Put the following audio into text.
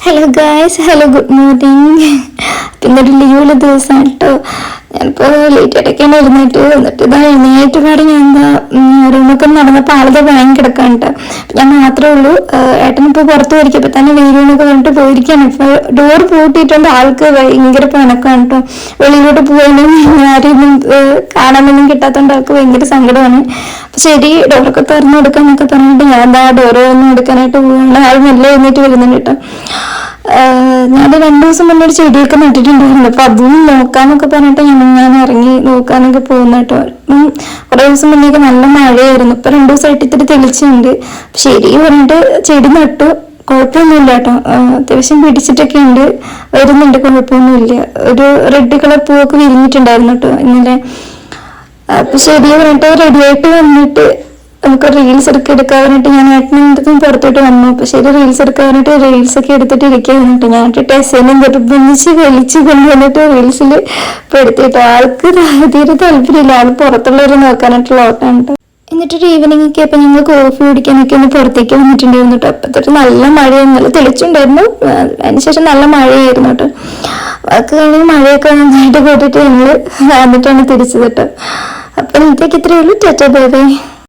Hello guys, hello, good morning. പിന്നൊരു ലീവുള്ള ദിവസമാണ് കേട്ടോ. ഞാനിപ്പോൾ ലേറ്റായിട്ടൊക്കെയാണ് എഴുന്നേറ്റ് വന്നിട്ട് ഇതാ എഴുന്നേറ്റ് പാടി ഞാൻ എന്താ റൂമൊക്കെ നടന്നപ്പോൾ ആളുകൾ വാങ്ങി കിടക്കാൻ കേട്ടോ. ഞാൻ മാത്രമേ ഉള്ളൂ. ഏട്ടനിപ്പോൾ പുറത്ത് പോയിരിക്കും, തന്നെ വെയിലൂന്നൊക്കെ പറഞ്ഞിട്ട് പോയിരിക്കുകയാണ്. ഇപ്പോൾ ഡോർ പൂട്ടിയിട്ടുണ്ട്. ആൾക്ക് ഭയങ്കര പണക്കാണ് കേട്ടോ. വെളിയിലോട്ട് പോകാനും ആരെയൊന്നും കാണാനൊന്നും കിട്ടാത്തതുകൊണ്ട് ആൾക്ക് ഭയങ്കര സങ്കടമാണ്. അപ്പം ശരി, ഡോറൊക്കെ തുറന്നു കൊടുക്കാന്നൊക്കെ പറഞ്ഞിട്ട് ഞാൻ എന്താ ഡോറ് തുറന്നു കൊടുക്കാനായിട്ട് പോവുകയാണ്. ആൾ നല്ല എഴുന്നേറ്റ് വരുന്നുണ്ട് കേട്ടോ. ഞാൻ 2 ദിവസം മുന്നേ ഒരു ചെടിയൊക്കെ നട്ടിട്ടുണ്ടായിരുന്നു. അപ്പൊ അതും നോക്കാന്നൊക്കെ പറഞ്ഞിട്ട് ഞാൻ ഇറങ്ങി നോക്കാനൊക്കെ പോകുന്ന കേട്ടോ. കുറെ ദിവസം മുന്നേക്ക് നല്ല മഴയായിരുന്നു. ഇപ്പൊ 2 ദിവസമായിട്ട് ഇത്തിരി തെളിച്ചുണ്ട്. ശരി പറഞ്ഞിട്ട് ചെടി നട്ടു. കുഴപ്പമൊന്നുമില്ല കേട്ടോ. അത്യാവശ്യം പിടിച്ചിട്ടൊക്കെ ഉണ്ട്, വരുന്നുണ്ട്, കുഴപ്പമൊന്നുമില്ല. ഒരു റെഡ് കളർ പൂവൊക്കെ വിരിഞ്ഞിട്ടുണ്ടായിരുന്നു കേട്ടോ ഇന്നലെ. അപ്പൊ ശരി പറഞ്ഞിട്ട് റെഡി ആയിട്ട് വന്നിട്ട് നമുക്ക് റീൽസ് ഒക്കെ എടുക്കാൻ പറഞ്ഞിട്ട് ഞാൻ ഏട്ടനും പുറത്തോട്ട് വന്നു. അപ്പൊ ശരി റീൽസ് എടുക്കാൻ പറഞ്ഞിട്ട് റീൽസ് ഒക്കെ എടുത്തിട്ട് ഇരിക്കാന്നിട്ട് ഞാൻ ടെസ്സേനെ നിർബന്ധിച്ച് വലിച്ചു കൊണ്ടുവന്നിട്ട് റീൽസിൽ പെടുത്തിയിട്ട് ആൾക്ക് തീരെ താല്പര്യമില്ല. ആൾ പുറത്തുള്ളവരെ നോക്കാനായിട്ടുള്ള ഓട്ടമാണ് കേട്ടോ. എന്നിട്ടൊരു ഈവനിങ് ഒക്കെ അപ്പൊ ഞങ്ങൾ കോഫി കുടിക്കാനൊക്കെ ഒന്ന് പുറത്തേക്ക് വന്നിട്ടുണ്ടായിരുന്നു കേട്ടോ. അപ്പത്തൊട്ട് നല്ല മഴയായിരുന്നു, നല്ല തെളിച്ചുണ്ടായിരുന്നു. അതിനുശേഷം നല്ല മഴയായിരുന്നു കേട്ടോ. അതൊക്കെ കഴിഞ്ഞ് മഴയൊക്കെ നന്നായിട്ട് പോയിട്ട് ഞങ്ങൾ വന്നിട്ടാണ് തിരിച്ചത് കേട്ടോ. അപ്പൊ ഇന്നത്തേക്ക് ഇത്രയേ ഉള്ളൂ. Tata, bye bye.